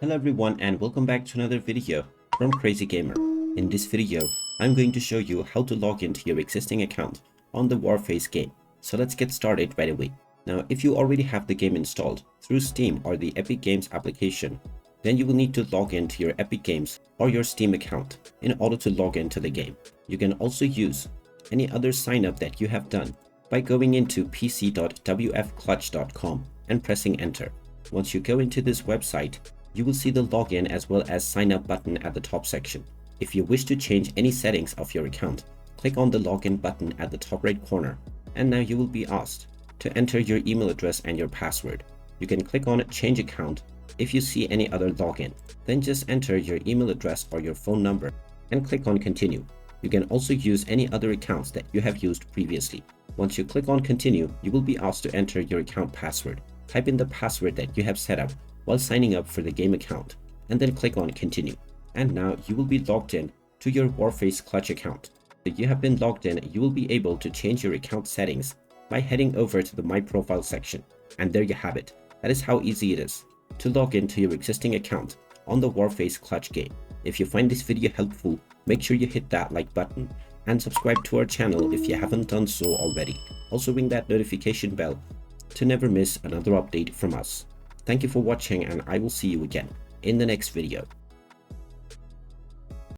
Hello everyone and welcome back to another video from Crazy Gamer. In this video, I'm going to show you how to log into your existing account on the Warface game. So let's get started right away. Now, if you already have the game installed through Steam or the Epic Games application, then you will need to log into your Epic Games or your Steam account in order to log into the game. You can also use any other sign up that you have done by going into pc.wfclutch.com and pressing enter. Once you go into this website, you will see the login as well as sign up button at the top section. If you wish to change any settings of your account, click on the login button at the top right corner, and now you will be asked to enter your email address and your password. You can click on change account if you see any other login. Then just enter your email address or your phone number and click on continue. You can also use any other accounts that you have used previously. Once you click on continue, you will be asked to enter your account password. Type in the password that you have set up while signing up for the game account, and then click on continue. And now you will be logged in to your Warface Clutch account. If you have been logged in, you will be able to change your account settings by heading over to the My Profile section. And there you have it. That is how easy it is to log into your existing account on the Warface Clutch game. If you find this video helpful, make sure you hit that like button and subscribe to our channel if you haven't done so already. Also ring that notification bell to never miss another update from us. Thank you for watching, and I will see you again in the next video.